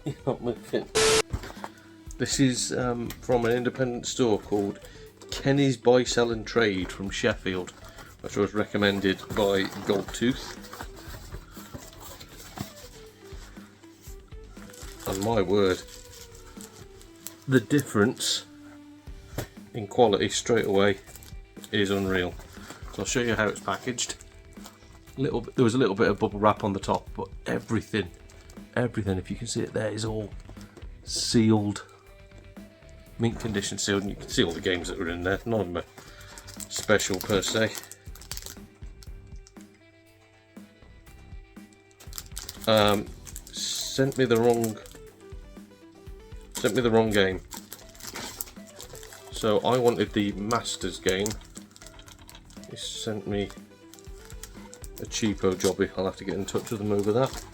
You're not moving. This is from an independent store called Kenny's Buy, Sell and Trade from Sheffield, which was recommended by Goldtooth. And my word, the difference in quality straight away is unreal. So I'll show you how it's packaged. There was a little bit of bubble wrap on the top, but everything, if you can see it there, is all sealed, mint condition sealed, and you can see all the games that were in there. None of them are special per se. Sent me the wrong game. So I wanted the Masters game. He sent me a cheapo jobby. I'll have to get in touch with them over that.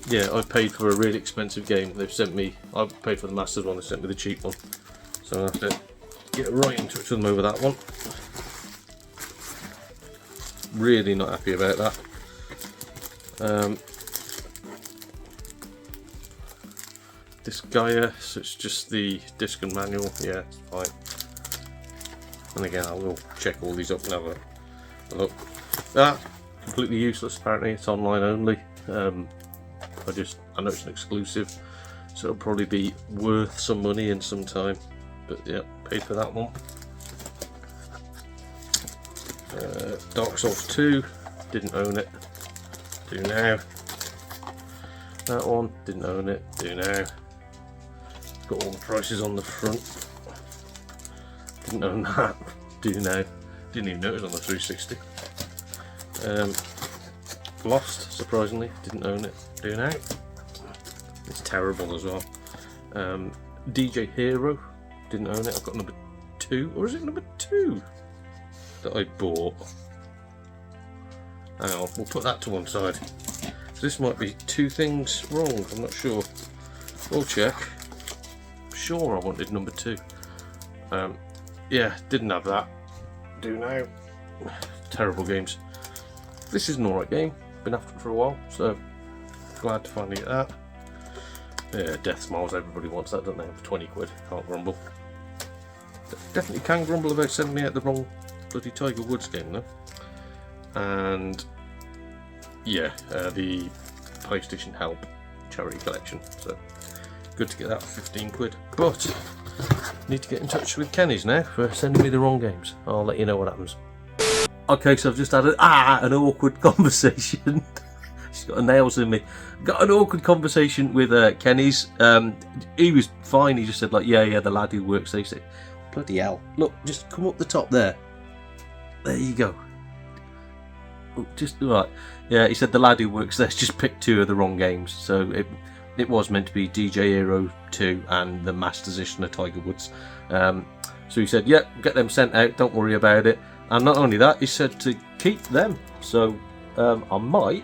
Yeah, I paid for a really expensive game. They've sent me. I paid for the Masters one. They sent me the cheap one. So I'll have to get right in touch with them over that one. Really not happy about that. This Gaia, so it's just the disc and manual. Yeah, it's fine. And again, I will check all these up and have a look. Completely useless. Apparently, it's online only. I know it's an exclusive, so it'll probably be worth some money in some time. But yeah, paid for that one. Dark Souls 2, didn't own it. Do now. That one, didn't own it. Do now. Got all the prices on the front. Didn't own that. Do now. Didn't even know it was on the 360. Lost, surprisingly, didn't own it. Do now. It's terrible as well. DJ Hero, didn't own it. I've got number 2, or is it number 2 that I bought? Hang on, we'll put that to one side. So this might be 2 things wrong. I'm not sure. We'll check. I'm sure I wanted number 2. Yeah, didn't have that. Do now. Terrible games. This is an alright game. Been after it for a while, so glad to finally get that. Yeah, Death Smiles, everybody wants that, don't they? For 20 quid, can't grumble. Definitely can grumble about sending me out the wrong bloody Tiger Woods game though. And yeah, the PlayStation Help charity collection, so good to get that for 15 quid. But need to get in touch with Kenny's now for sending me the wrong games. I'll let you know what happens. Okay, so I've just had an awkward conversation. She's got her nails in me. Got an awkward conversation with Kenny's. He was fine. He just said like, yeah, the lad who works there. He said, bloody hell, look, just come up the top there. There you go. Oh, just right. Yeah, he said the lad who works there's just picked 2 of the wrong games. So it was meant to be DJ Hero 2 and the Masters edition of Tiger Woods. So he said, yeah, get them sent out. Don't worry about it. And not only that, he said to keep them. So I might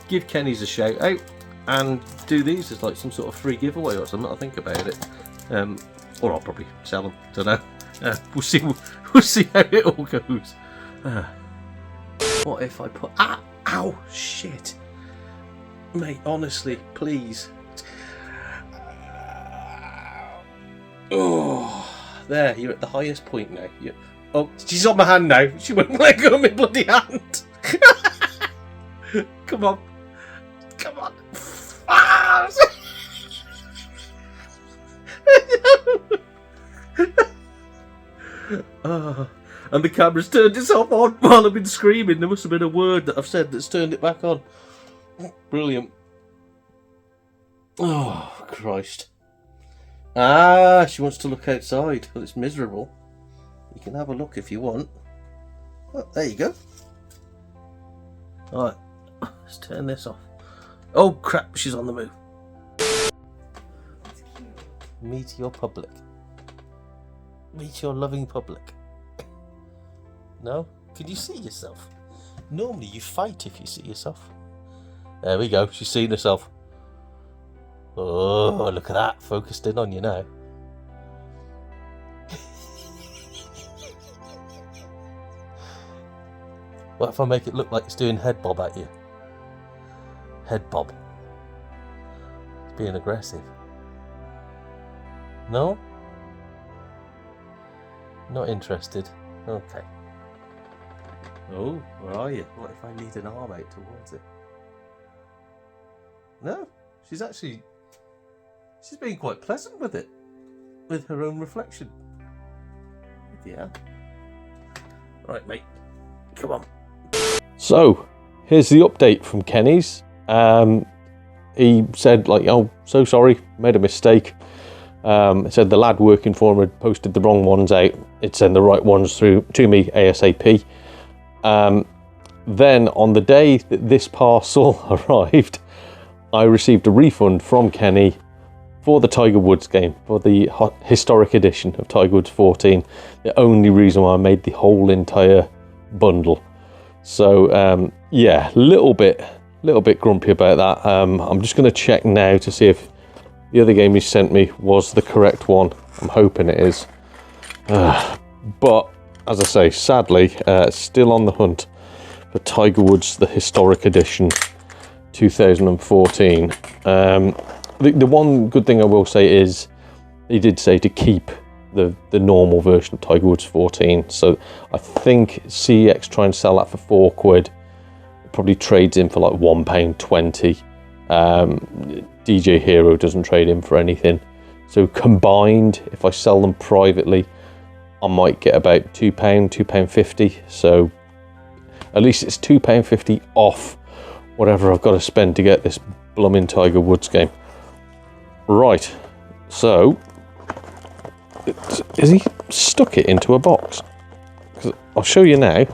give Kenny's a shout out and do these as like some sort of free giveaway or something. I'll think about it. Or I'll probably sell them. Don't know. We'll see how it all goes. What if I put ow shit, mate? Honestly, please. Oh, there. You're at the highest point now. Oh, she's on my hand now. She won't let go of my bloody hand. Come on. Come on. Ah! And the camera's turned itself on while I've been screaming. There must have been a word that I've said that's turned it back on. Brilliant. Oh, Christ. She wants to look outside. Well, it's miserable. You can have a look if you want. Oh, there you go. Alright, let's turn this off. Oh crap, she's on the move. Meet your public. Meet your loving public. No? Can you see yourself? Normally you fight if you see yourself. There we go, she's seen herself. Oh, look at that, focused in on you now. What if I make it look like it's doing head bob at you? Head bob. being aggressive. No? Not interested? Okay. Oh, where are you? What if I need an arm out towards it? No, she's being quite pleasant with it. With her own reflection. Yeah. Right, mate. Come on. So, here's the update from Kenny's. He said, like, oh, so sorry, made a mistake. It said the lad working for him had posted the wrong ones out. It sent the right ones through to me ASAP. Then on the day that this parcel arrived, I received a refund from Kenny for the Tiger Woods game, for the historic edition of Tiger Woods 14. The only reason why I made the whole entire bundle. So yeah, little bit grumpy about that. I'm just going to check now to see if the other game he sent me was the correct one. I'm hoping it is. But as I say, sadly, still on the hunt for Tiger Woods, the historic edition 2014. The one good thing I will say is he did say to keep the normal version of Tiger Woods 14. So I think CEX try and sell that for £4. It probably trades in for like £1.20. DJ Hero doesn't trade in for anything. So combined, if I sell them privately, I might get about £2, £2.50. So at least it's £2.50 off whatever I've got to spend to get this blooming Tiger Woods game. Right, so is he stuck it into a box? 'Cause I'll show you now.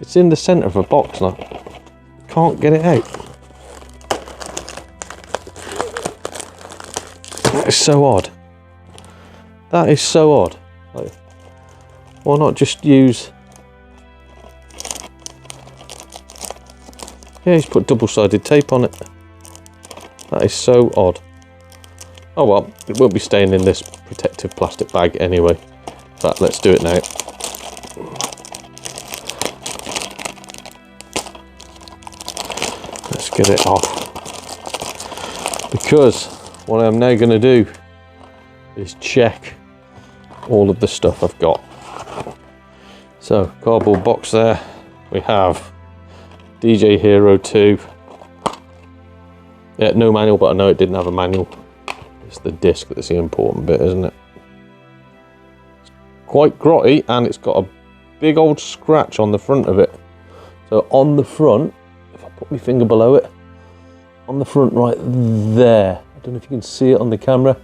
It's in the centre of a box and I can't get it out. That is so odd. That is so odd. Like, why not just use... Yeah, he's put double-sided tape on it. That is so odd. Oh well, it won't be staying in this protective plastic bag anyway. But let's do it now. Let's get it off. Because what I'm now going to do is check all of the stuff I've got. So, cardboard box there. We have DJ Hero 2. Yeah, no manual, but I know it didn't have a manual. It's the disc that's the important bit, isn't it? It's quite grotty, and it's got a big old scratch on the front of it. So on the front, if I put my finger below it, on the front right there, I don't know if you can see it on the camera,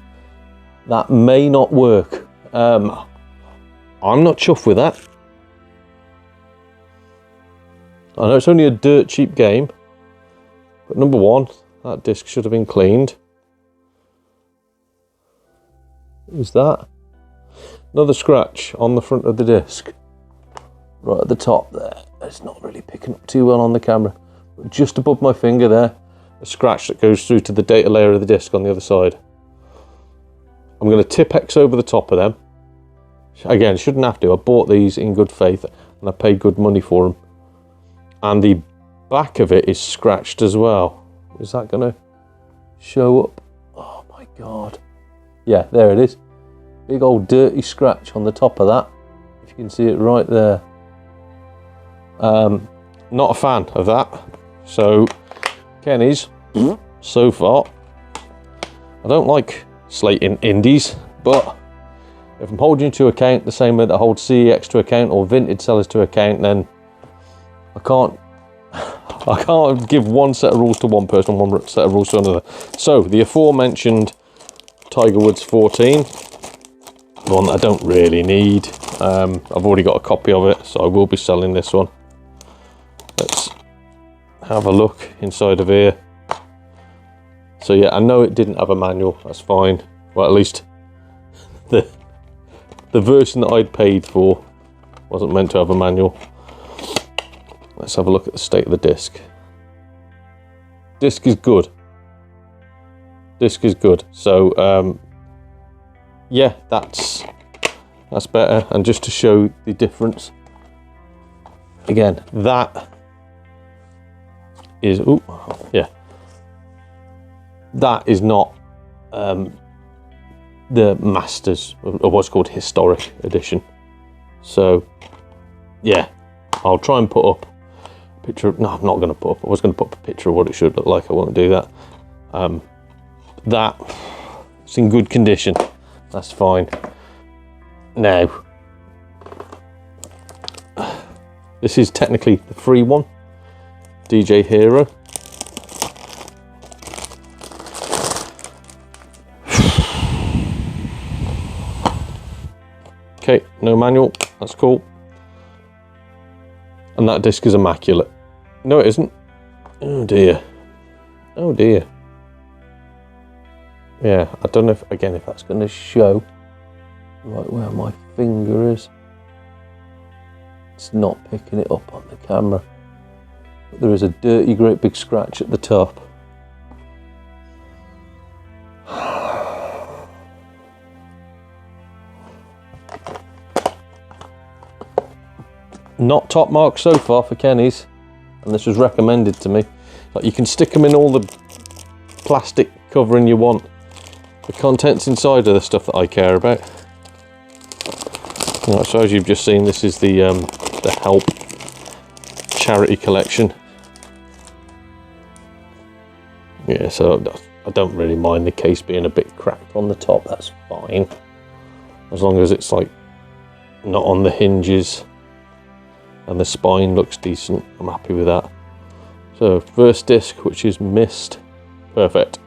that may not work. I'm not chuffed with that. I know it's only a dirt cheap game, but number one, that disc should have been cleaned. What was that? Another scratch on the front of the disc. Right at the top there. It's not really picking up too well on the camera. But just above my finger there, a scratch that goes through to the data layer of the disc on the other side. I'm going to Tipp-Ex over the top of them. Again, shouldn't have to. I bought these in good faith and I paid good money for them. And the back of it is scratched as well. Is that going to show up? Oh my God. Yeah, there it is. Big old dirty scratch on the top of that. If you can see it right there. Not a fan of that. So, Kenny's, so far. I don't like slating indies, but if I'm holding you to account the same way that I hold CEX to account or vintage sellers to account, then I can't give one set of rules to one person, one set of rules to another. So, the aforementioned Tiger Woods 14, the one that I don't really need. I've already got a copy of it, so I will be selling this one. Let's have a look inside of here. So yeah, I know it didn't have a manual, that's fine. Well, at least the version that I'd paid for wasn't meant to have a manual. Let's have a look at the state of the disc. Disc is good. Disc is good. So yeah, that's better. And just to show the difference, again, that is, ooh, yeah, that is not the Masters, or what's called Historic Edition. So, yeah, I'll try and put up a picture of, no, I'm not going to put up, I was going to put up a picture of what it should look like, I won't do that. It's in good condition, that's fine. Now, this is technically the free one, DJ Hero. Okay, no manual, that's cool. And that disc is immaculate. No, it isn't. Oh dear. Oh dear. Yeah, I don't know if, again, if that's going to show right where my finger is. It's not picking it up on the camera. But there is a dirty, great big scratch at the top. Not top mark so far for Kenny's, and this was recommended to me. Like, you can stick them in all the plastic covering you want. The contents inside are the stuff that I care about. Right, so as you've just seen, this is the Help charity collection. Yeah, so I don't really mind the case being a bit cracked on the top, that's fine. As long as it's like not on the hinges and the spine looks decent, I'm happy with that. So first disc, which is missed, perfect.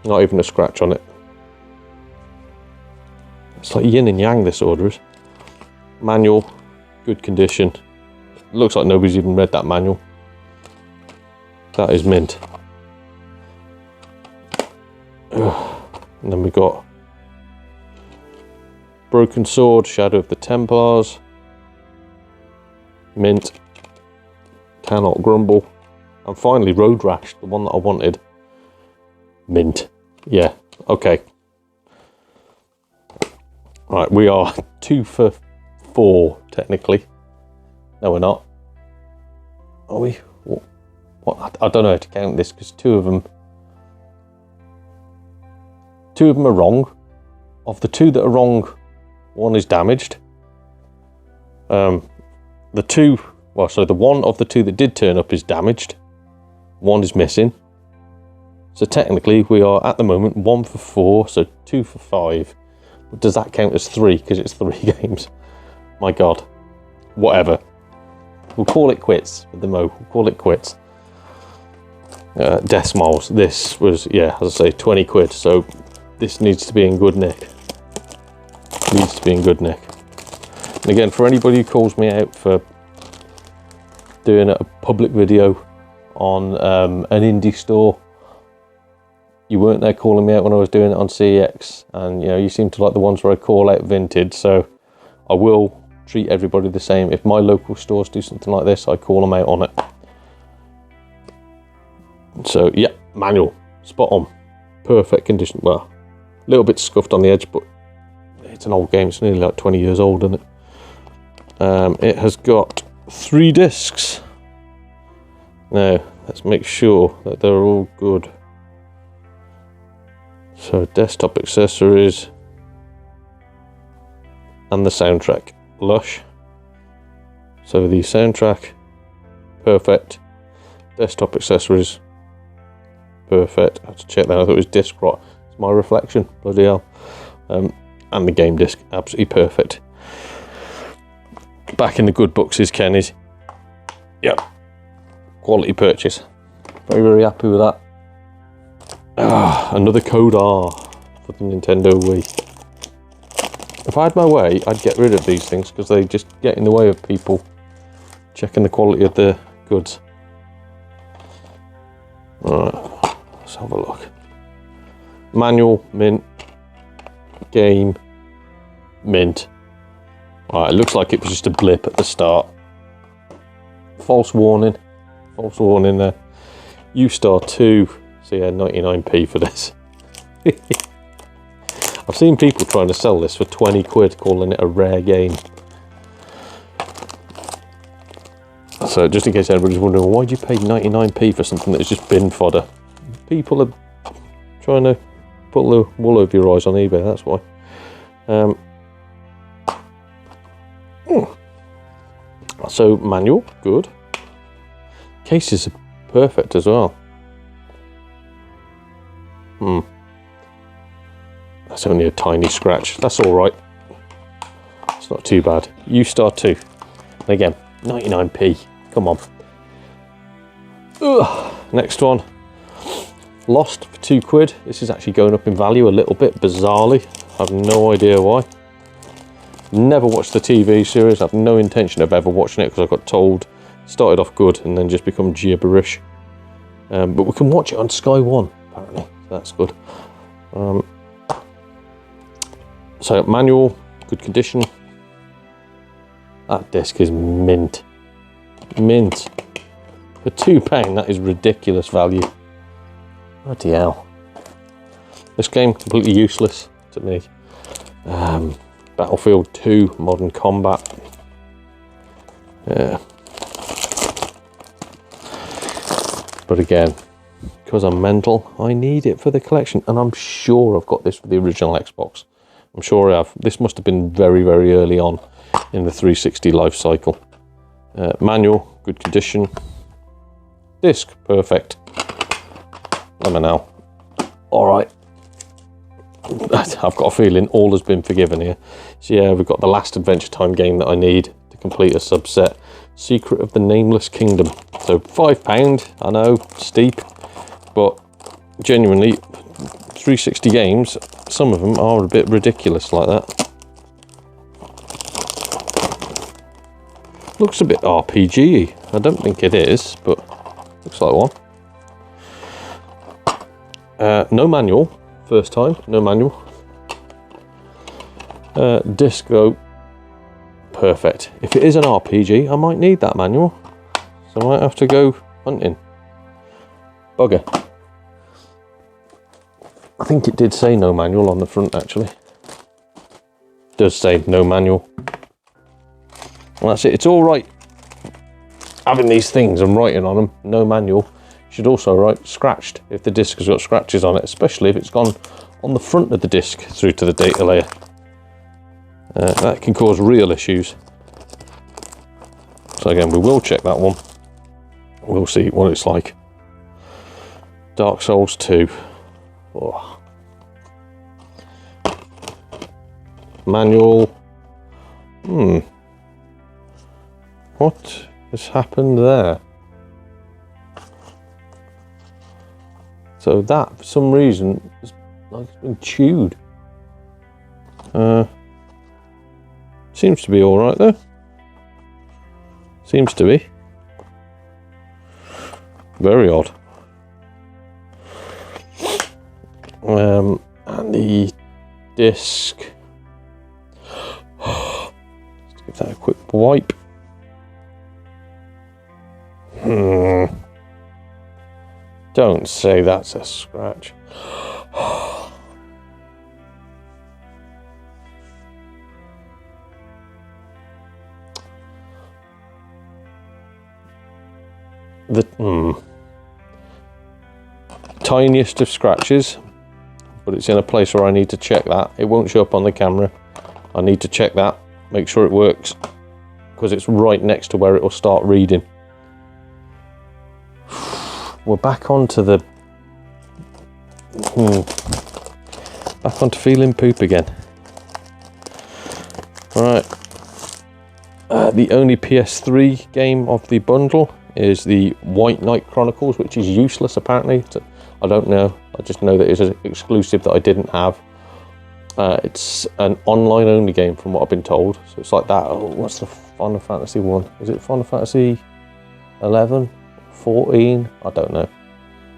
Not even a scratch on it. It's like yin and yang, this order is. Manual, good condition. Looks like nobody's even read that manual. That is mint. Ugh. And then we got Broken Sword, Shadow of the Templars. Mint. Cannot Grumble. And finally Road Rash, the one that I wanted. Mint. Yeah, okay. Right, we are 2 for 4 technically. No, we're not. Are we? What? I don't know how to count this because two of them are wrong. Of the 2 that are wrong, 1 is damaged. The one of the 2 that did turn up is damaged. 1 is missing. So technically we are at the moment 1 for 4, so 2 for 5. Does that count as 3 because it's 3 games? My God. Whatever. We'll call it quits with the Mo. We'll call it quits. Decimals. This was, yeah, as I say, 20 quid. So this needs to be in good nick. Needs to be in good nick. And again, for anybody who calls me out for doing a public video on an indie store, you weren't there calling me out when I was doing it on CEX, and you know, you seem to like the ones where I call out vintage, so I will treat everybody the same. If my local stores do something like this, I call them out on it. So yeah, manual, spot on, perfect condition. Well, a little bit scuffed on the edge, but it's an old game, it's nearly like 20 years old, isn't it? It has got 3 discs. Now, let's make sure that they're all good. So, desktop accessories and the soundtrack, lush. So the soundtrack, perfect. Desktop accessories, perfect. I have to check that. I thought it was disc rot. It's my reflection, bloody hell. And the game disc, absolutely perfect. Back in the good books is Kenny's. Yep, quality purchase. Very, very happy with that. Another code R for the Nintendo Wii. If I had my way, I'd get rid of these things because they just get in the way of people checking the quality of the goods. Alright, let's have a look. Manual, mint. Game, mint. Alright, it looks like it was just a blip at the start. False warning there. U-Star 2. So yeah, 99p for this. I've seen people trying to sell this for 20 quid, calling it a rare game. So just in case anybody's wondering, why'd you pay 99p for something that's just bin fodder? People are trying to pull the wool over your eyes on eBay, that's why. So manual, good. Cases are perfect as well. That's only a tiny scratch. That's all right. It's not too bad. U-Star 2. And again, 99p. Come on. Ugh. Next one. Lost for £2. This is actually going up in value a little bit, bizarrely. I have no idea why. Never watched the TV series. I have no intention of ever watching it because I got told. Started off good and then just become gibberish. But we can watch it on Sky One, apparently. So that's good. So manual, good condition. That disc is mint. Mint. For £2, that is ridiculous value. Bloody hell. This game, completely useless to me. Battlefield 2, Modern Combat. Yeah. But again, because I'm mental, I need it for the collection. And I'm sure I've got this for the original Xbox. I'm sure I have. This must have been very, very early on in the 360 life cycle. Manual, good condition. Disc, perfect. Let me know. All right. I've got a feeling all has been forgiven here. So yeah, we've got the last Adventure Time game that I need to complete a subset. Secret of the Nameless Kingdom. So £5, I know, steep, but genuinely, 360 games, some of them are a bit ridiculous like that. Looks a bit RPG-y. I don't think it is, but looks like one. No manual. First time, no manual. Disc though, perfect. If it is an RPG, I might need that manual. So I might have to go hunting. Bugger. I think it did say no manual on the front actually. It does say no manual. Well, that's it, it's all right having these things and writing on them, no manual. You should also write scratched if the disc has got scratches on it, especially if it's gone on the front of the disc through to the data layer. That can cause real issues. So again, we will check that one. We'll see what it's like. Dark Souls 2. Oh. Manual. What has happened there? So that, for some reason, it's like it's been chewed. Seems to be all right though. Seems to be. Very odd. And the disc. Let's give that a quick wipe. Don't say that's a scratch. The tiniest of scratches, but it's in a place where I need to check that. It won't show up on the camera. I need to check that, make sure it works, because it's right next to where it will start reading. We're back onto the back onto feeling poop again. Right. The only PS3 game of the bundle is the White Knight Chronicles, which is useless apparently. I don't know. I just know that it's an exclusive that I didn't have. It's an online only game from what I've been told. So it's like that. Oh, what's the Final Fantasy one? Is it Final Fantasy 11? 14? I don't know.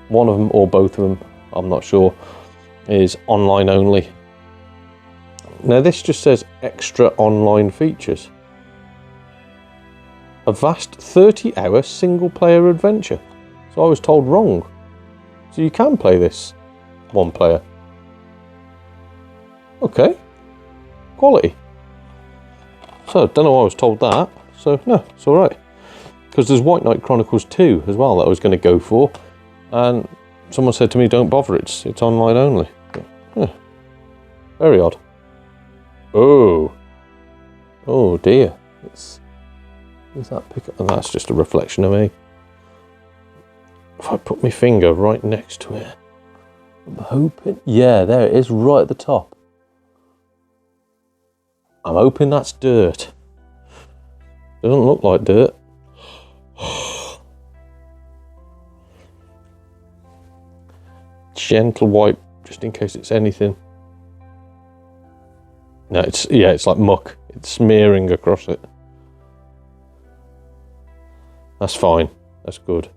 One of them or both of them, I'm not sure, is online only. Now this just says extra online features. A vast 30-hour single-player adventure. So I was told wrong. So you can play this one player. Okay. Quality. So, don't know why I was told that. So, no, it's alright. Because there's White Knight Chronicles 2 as well that I was going to go for. And someone said to me, don't bother, it's online only. But, very odd. Oh dear. Is that pickup? And that's just a reflection of me. If I put my finger right next to it, I'm hoping, yeah, there it is, right at the top. I'm hoping that's dirt. Doesn't look like dirt. Gentle wipe, just in case it's anything. No, it's like muck. It's smearing across it. That's fine. That's good.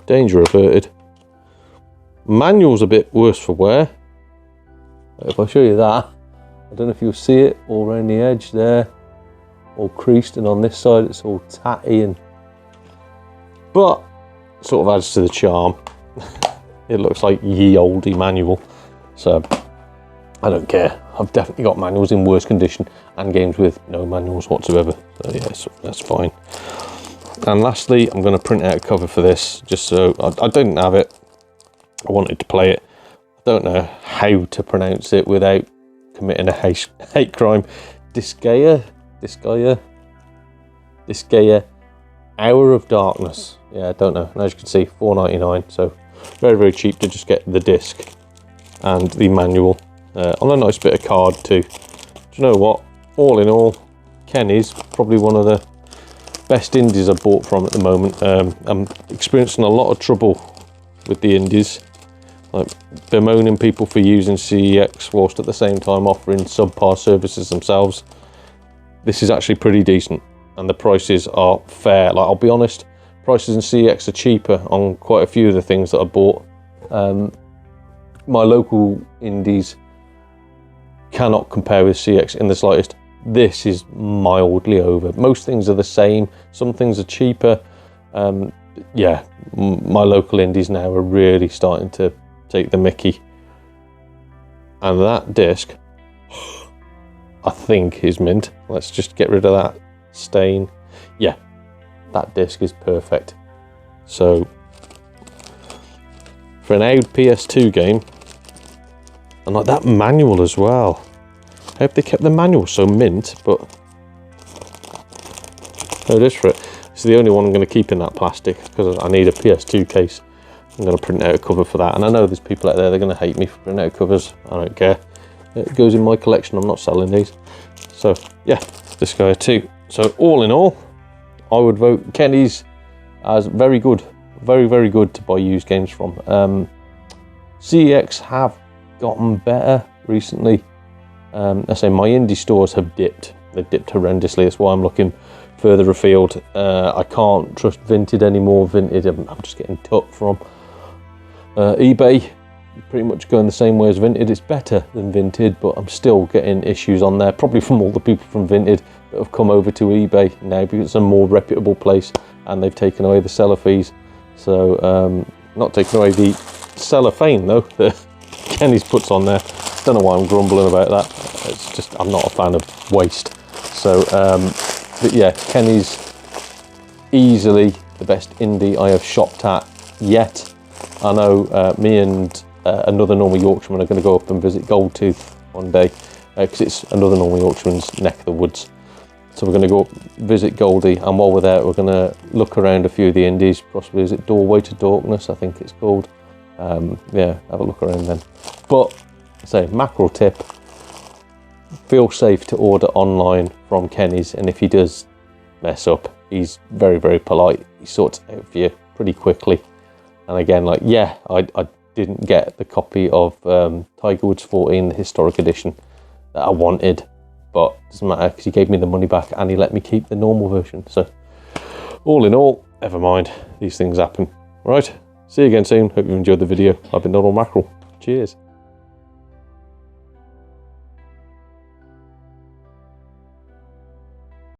Danger averted. Manual's a bit worse for wear. If I show you that, I don't know if you'll see it all around the edge there, all creased, and on this side it's all tatty, but sort of adds to the charm. It looks like ye olde manual, so I don't care. I've definitely got manuals in worse condition and games with no manuals whatsoever, so yeah, so that's fine. And lastly, I'm going to print out a cover for this, just so I didn't have it. I wanted to play it. I don't know how to pronounce it without committing a hate crime. Disgaea, Hour of Darkness. Yeah, I don't know. And as you can see, $4.99. So very, very cheap to just get the disc and the manual on a nice bit of card too. Do you know what? All in all, Kenny's probably one of the best indies I've bought from at the moment. I'm experiencing a lot of trouble with the indies, like bemoaning people for using CEX whilst at the same time offering subpar services themselves. This is actually pretty decent and the prices are fair. Like, I'll be honest, prices in CEX are cheaper on quite a few of the things that I bought. My local indies cannot compare with CEX in the slightest. This is mildly over. Most things are the same, some things are cheaper. Yeah, my local indies now are really starting to take the mickey. And that disc, I think, is mint. Let's just get rid of that stain. Yeah, that disc is perfect. So, for an old PS2 game, and like that manual as well. I hope they kept the manual so mint, but no, it is for it. It's the only one I'm going to keep in that plastic because I need a PS2 case. I'm going to print out a cover for that, and I know there's people out there, they're going to hate me for printing out covers. I don't care. It goes in my collection. I'm not selling these. So yeah, this guy too. So all in all, I would vote Kenny's as very good, very, very good to buy used games from. CEX have gotten better recently. I say my indie stores have dipped. They've dipped horrendously. That's why I'm looking further afield. I can't trust Vinted anymore. Vinted, I'm just getting took from. eBay, pretty much going the same way as Vinted. It's better than Vinted, but I'm still getting issues on there, probably from all the people from Vinted that have come over to eBay now because it's a more reputable place and they've taken away the seller fees. So, not taking away the cellophane though, that Kenny's puts on there. Don't know why I'm grumbling about that. It's just, I'm not a fan of waste. So, but yeah, Kenny's easily the best indie I have shopped at yet. I know me and another normal Yorkshireman are going to go up and visit Goldtooth one day because it's another normal Yorkshireman's neck of the woods. So we're going to go up, visit Goldie, and while we're there, we're going to look around a few of the indies. Possibly, is it Doorway to Darkness? I think it's called. Yeah, have a look around then. But say mackerel tip: feel safe to order online from Kenny's, and if he does mess up, he's very, very polite. He sorts it out for you pretty quickly. And again, like, yeah, I didn't get the copy of Tiger Woods 14, the historic edition that I wanted, but it doesn't matter because he gave me the money back and he let me keep the normal version. So all in all, never mind, these things happen. Right, see you again soon. Hope you enjoyed the video. I've been Donald Mackerel. Cheers.